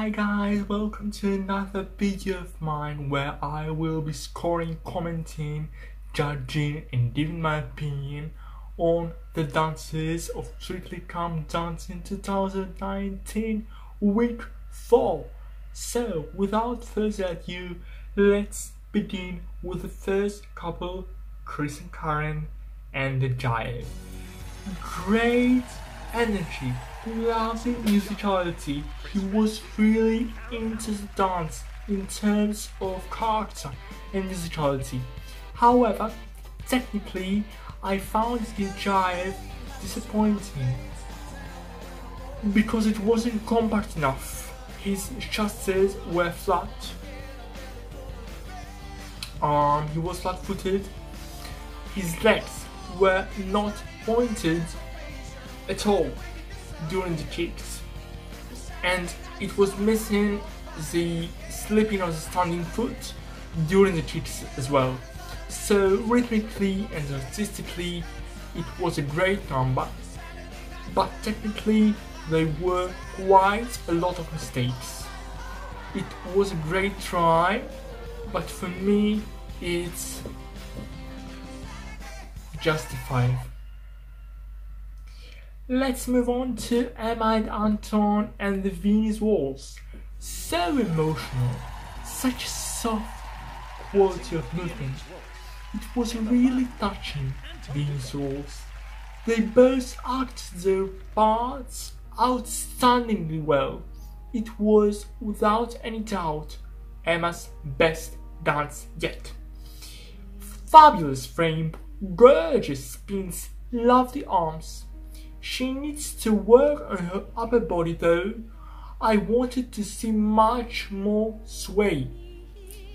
Hi guys, welcome to another video of mine where I will be scoring, commenting, judging and giving my opinion on the dances of Strictly Come Dancing 2019 week 4. So without further ado, let's begin with the first couple, Chris and Karen and the Jive. Great energy, lovely musicality. He was really into the dance in terms of character and musicality. However, technically, I found the Jive disappointing because it wasn't compact enough. His chassis were flat. He was flat-footed. His legs were not pointed at all during the kicks, and it was missing the slipping of the standing foot during the kicks as well. So rhythmically and artistically it was a great number, but technically there were quite a lot of mistakes. It was a great try, but for me it's justified. Let's move on to Emma and Anton and the Venus Waltz. So emotional, such soft quality of movement. It was really touching, Venus Waltz. They both acted their parts outstandingly well. It was, without any doubt, Emma's best dance yet. Fabulous frame, gorgeous spins, lovely arms. She needs to work on her upper body though. I wanted to see much more sway.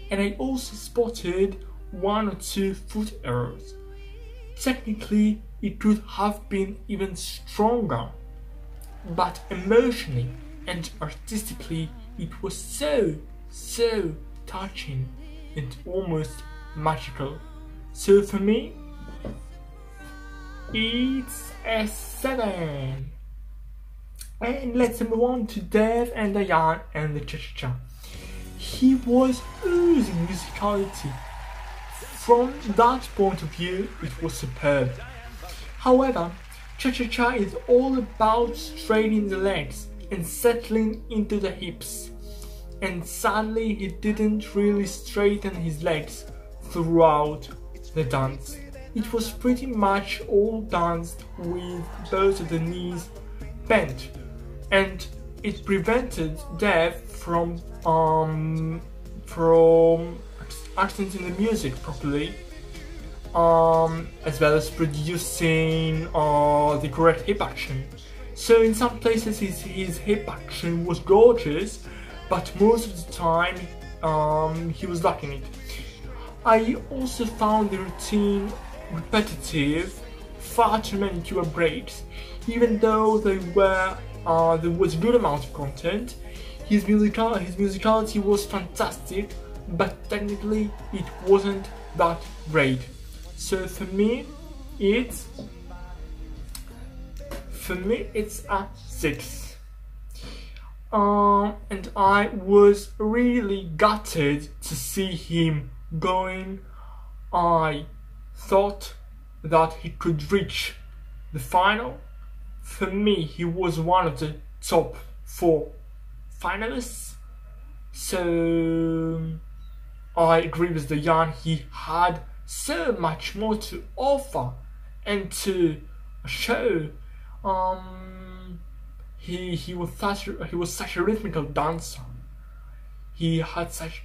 And I also spotted one or two foot errors. Technically, it could have been even stronger. But emotionally and artistically, it was so touching and almost magical. So for me, it's a 7. And let's move on to Dev and Diane and the Cha-Cha-Cha. He was oozing musicality. From that point of view, it was superb. However, Cha-Cha-Cha is all about straightening the legs and settling into the hips. And sadly, he didn't really straighten his legs throughout the dance. It was pretty much all danced with both of the knees bent, and it prevented Dev from accenting the music properly, as well as producing the correct hip action. So in some places his hip action was gorgeous, but most of the time he was lacking it. I also found the routine repetitive, far too many fewer breaks. Even though there was a good amount of content, his musicality was fantastic, but technically it wasn't that great. So for me it's a 6. And I was really gutted to see him going. I thought that he could reach the final. For me, he was one of the top 4 finalists. So I agree with Diane. He had so much more to offer and to show. He was such a rhythmical dancer. He had such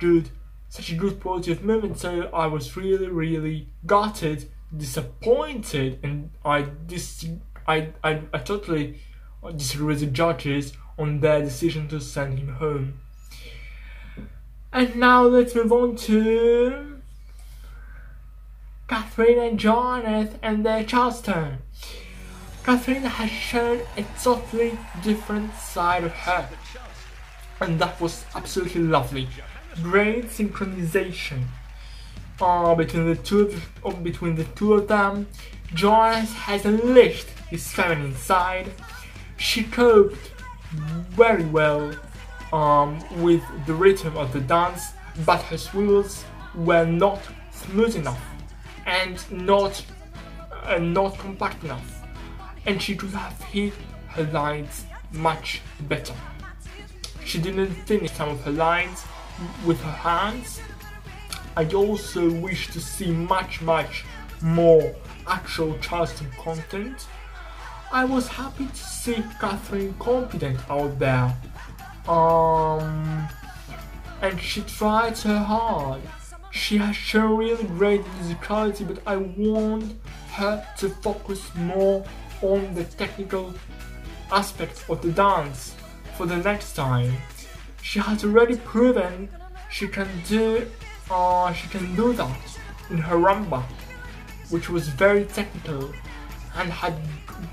a good quality of movement, so I was really gutted, disappointed, and I totally disagree with the judges on their decision to send him home. And now let's move on to Catherine and Jonathan and their Charleston. Catherine has shown a totally different side of her, and that was absolutely lovely. Great synchronization between the two of them. Jonas has unleashed his feminine side. She coped very well with the rhythm of the dance, but her swivels were not smooth enough and not compact enough, and she could have hit her lines much better. She didn't finish some of her lines with her hands. I also wish to see much more actual Charleston content. I was happy to see Catherine confident out there. And she tried so hard. She has shown really great musicality, but I want her to focus more on the technical aspects of the dance for the next time. She has already proven she can do that in her rumba, which was very technical and had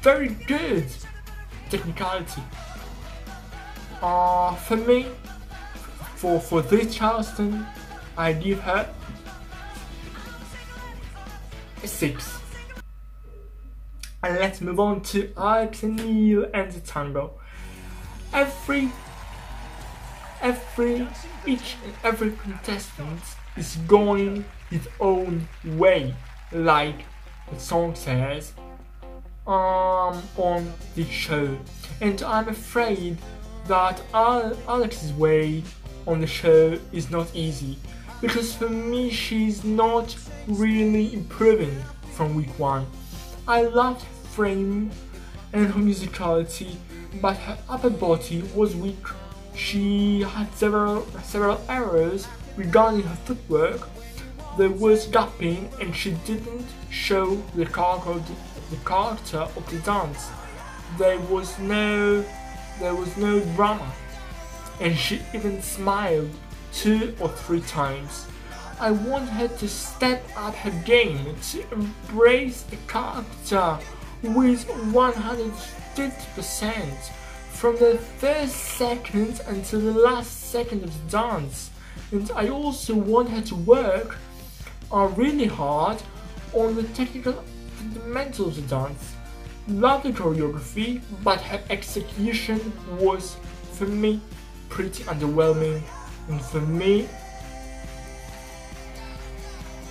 very good technicality. For me, for this Charleston, I give her a 6. And let's move on to Alex and Neil and the tango. Each and every contestant is going his own way, like the song says, on the show. And I'm afraid that Alex's way on the show is not easy, because for me she's not really improving from week 1. I loved her frame and her musicality, but her upper body was weak. She had several errors regarding her footwork. There was gapping, and she didn't show the character of the dance. There was no drama, and she even smiled 2 or 3 times. I want her to step up her game, to embrace the character with 150% from the first second until the last second of the dance. And I also want her to work really hard on the technical fundamentals of the dance. Love the choreography, but her execution was, for me, pretty underwhelming, and for me,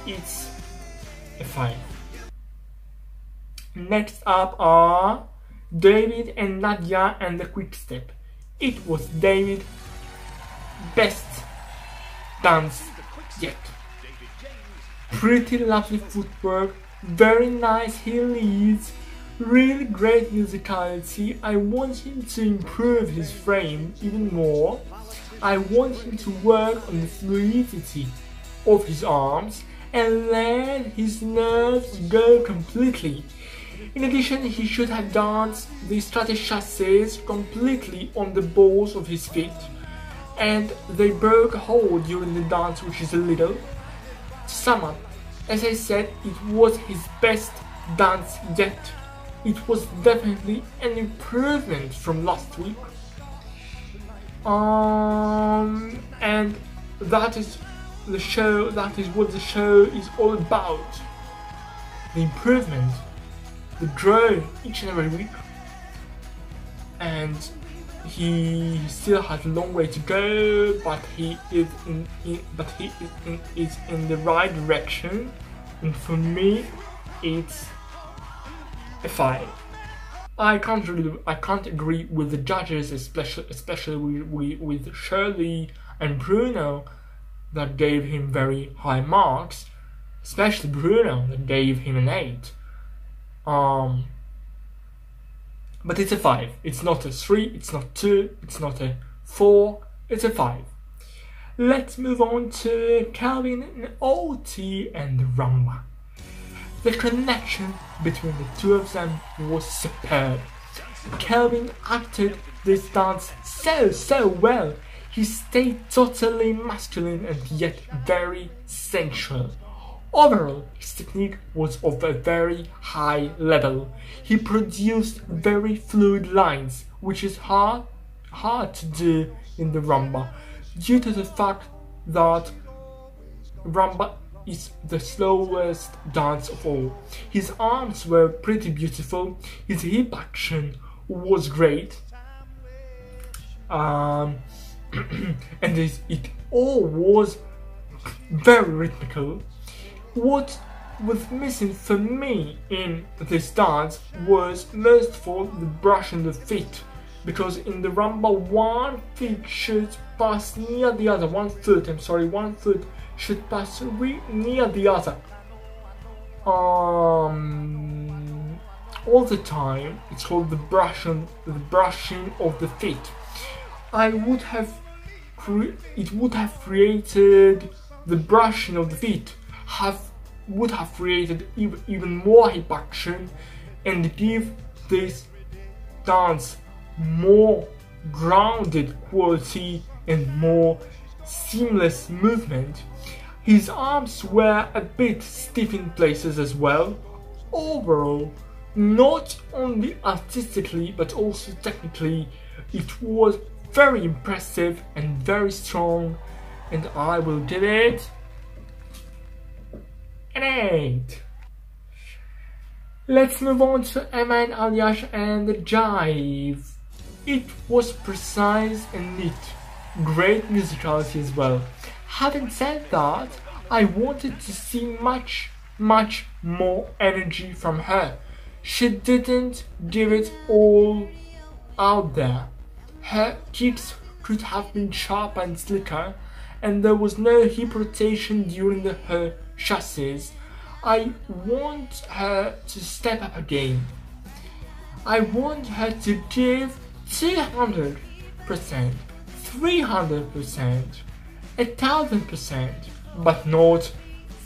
it's a 5. Next up are David and Nadia and the Quick Step. It was David's best dance yet. Pretty lovely footwork, very nice heel leads, really great musicality. I want him to improve his frame even more. I want him to work on the fluidity of his arms and let his nerves go completely. In addition, he should have danced the Strate-Chassés completely on the balls of his feet, and they broke a hole during the dance, which is a little. To sum up, as I said, it was his best dance yet. It was definitely an improvement from last week. And that is the show, that is what the show is all about. The improvement, the growth each and every week. And he still has a long way to go, but he is in the right direction. And for me, it's a 5. I can't agree with the judges, especially with Shirley and Bruno, that gave him very high marks, especially Bruno that gave him an 8. But it's a 5. It's not a 3, it's not 2, it's not a 4, it's a 5. Let's move on to Calvin and OT and the rumba. The connection between the two of them was superb. Calvin acted this dance so well. He stayed totally masculine and yet very sensual. Overall, his technique was of a very high level. He produced very fluid lines, which is hard to do in the rumba, due to the fact that rumba is the slowest dance of all. His arms were pretty beautiful, his hip action was great, and it all was very rhythmical. What was missing for me in this dance was most of all the brush and the feet, because in the rumba one feet should pass near the other, one foot should pass near the other. All the time. It's called the brushing of the feet. It would have created the brushing of the feet would have created even more hip action and give this dance more grounded quality and more seamless movement. His arms were a bit stiff in places as well. Overall, not only artistically but also technically, it was very impressive and very strong, and I will give it an 8. Let's move on to Eman Alyash and the Jive. It was precise and neat, great musicality as well. Having said that, I wanted to see much more energy from her. She didn't give it all out there. Her kicks could have been sharper and slicker, and there was no hip rotation during her chassis. I want her to step up again. I want her to give 200%, 300%, 1000%, but not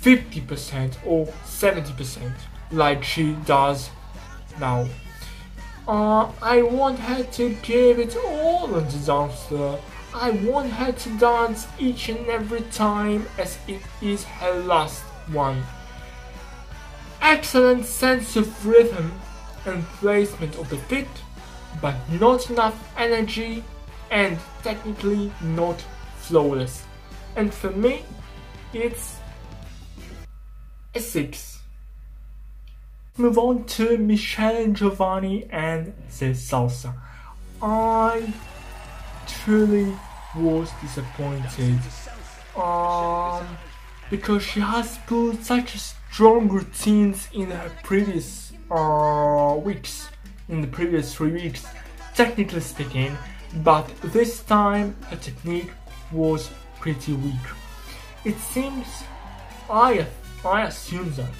50% or 70% like she does now. I want her to give it all on the dance floor. I want her to dance each and every time as it is her last one. Excellent sense of rhythm and placement of the feet, but not enough energy and technically not flawless. And for me, it's a 6. Move on to Michelle and Giovanni and the salsa. I truly was disappointed because she has put such strong routines in her previous weeks, in the previous 3 weeks, technically speaking, but this time her technique was pretty weak. It seems, I assume that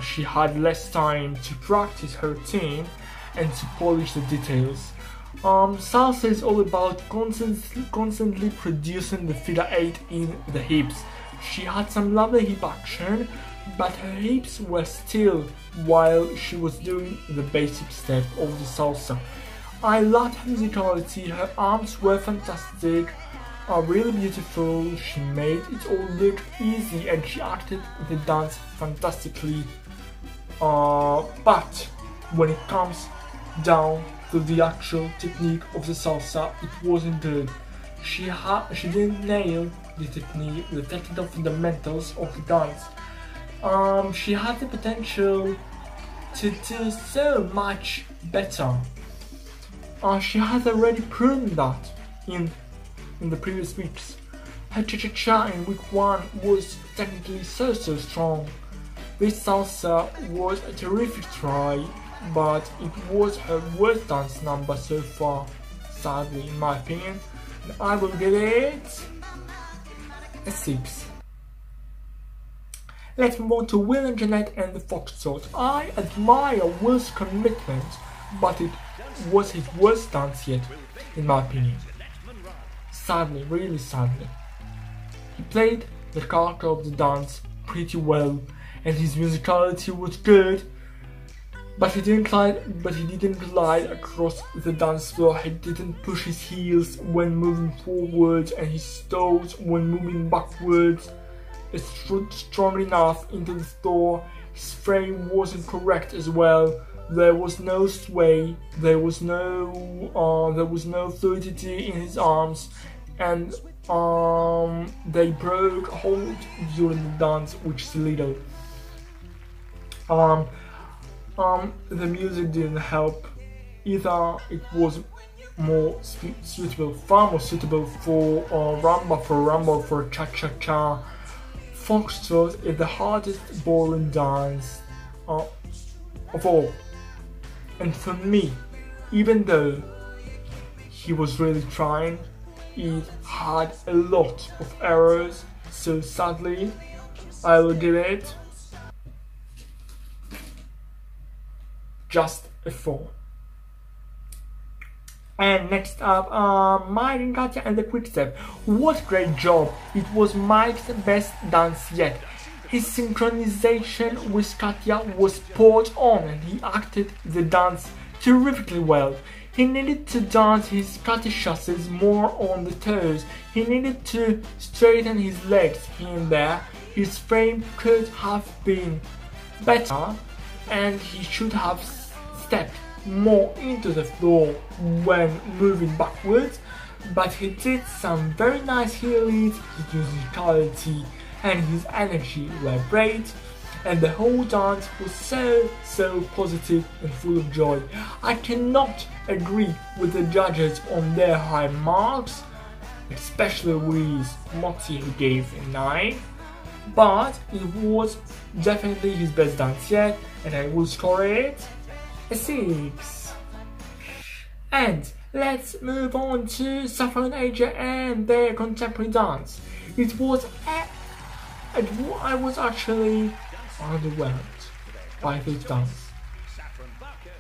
she had less time to practice her routine and to polish the details. Salsa is all about constantly producing the figure 8 in the hips. She had some lovely hip action, but her hips were still while she was doing the basic step of the salsa. I loved her musicality, her arms were fantastic, really beautiful, she made it all look easy and she acted the dance fantastically. But when it comes down to the actual technique of the salsa, it wasn't good. She didn't nail the technical fundamentals of the dance. She had the potential to do so much better. She has already proven that in the previous weeks. Her cha-cha-cha in week 1 was technically so strong. This salsa was a terrific try, but it was her worst dance number so far, sadly in my opinion. I will give it a 6. Let's move on to Will and Jeanette and the Foxtrot. I admire Will's commitment, but it was his worst dance yet, in my opinion. Sadly, really sadly. He played the character of the dance pretty well, and his musicality was good, but he didn't glide across the dance floor. He didn't push his heels when moving forwards and his toes when moving backwards strong enough into the floor. His frame wasn't correct as well. There was no sway, there was no fluidity in his arms, and they broke hold during the dance, which is little. The music didn't help either. It was far more suitable for rumba, for cha-cha-cha. Foxtrot is the hardest ballroom dance of all. And for me, even though he was really trying, it had a lot of errors, so sadly, I will give it just a 4. And next up, Mike and Katya and the Quickstep. What great job! It was Mike's best dance yet. His synchronization with Katya was spot on and he acted the dance terrifically well. He needed to dance his Katya chassis more on the toes. He needed to straighten his legs here and there. His frame could have been better and he should have stepped more into the floor when moving backwards, but he did some very nice heel leads. His musicality and his energy were great, and the whole dance was so positive and full of joy. I cannot agree with the judges on their high marks, especially with Motsi, who gave a 9, but it was definitely his best dance yet, and I will score it a 6. And let's move on to Saffron Asia and their contemporary dance. I was actually underwhelmed by this dance.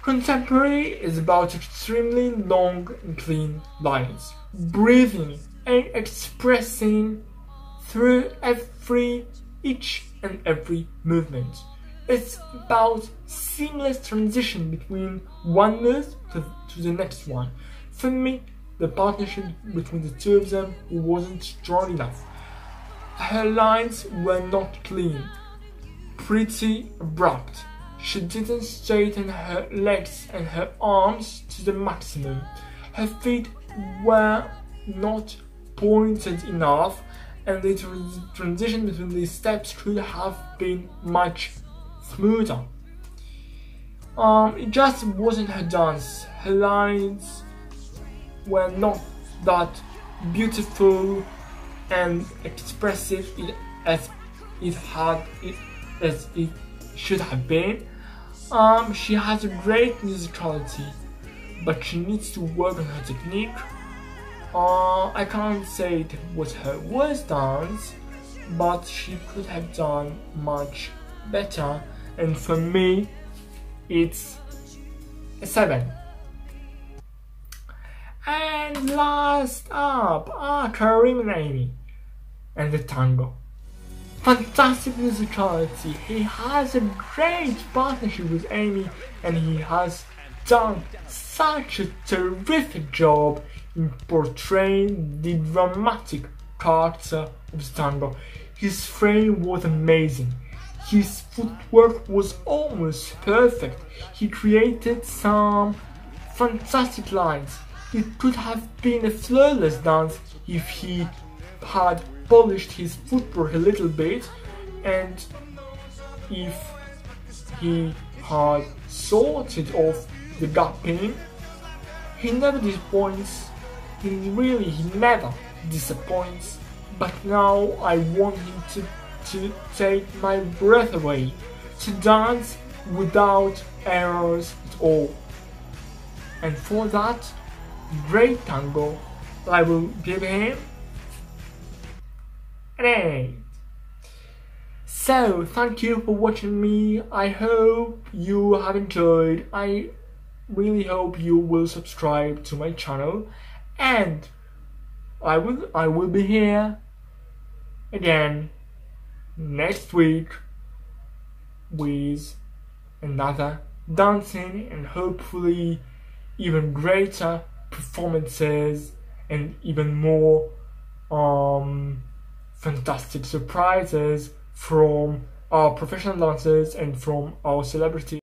Contemporary is about extremely long and clean lines, breathing and expressing through each and every movement. It's about seamless transition between one move to the next one. For me, the partnership between the two of them wasn't strong enough. Her lines were not clean, pretty abrupt. She didn't straighten her legs and her arms to the maximum. Her feet were not pointed enough, and the transition between these steps could have been much smoother. It just wasn't her dance. Her lines were not that beautiful and expressive as it should have been. She has a great musicality, but she needs to work on her technique. I can't say it was her worst dance, but she could have done much better, and for me it's a 7. And last up are Karim and Amy and the tango. Fantastic musicality. He has a great partnership with Amy, and he has done such a terrific job in portraying the dramatic character of the tango. His frame was amazing. His footwork was almost perfect. He created some fantastic lines. It could have been a flawless dance if he had polished his footwork a little bit, and if he had sorted off the gapping. He never disappoints. He never disappoints. But now I want him to take my breath away, to dance without errors at all. And for that great tango, I will give him an 8. So, thank you for watching me. I hope you have enjoyed. I really hope you will subscribe to my channel, and I will be here again next week with another dancing and hopefully even greater performances and even more fantastic surprises from our professional dancers and from our celebrities.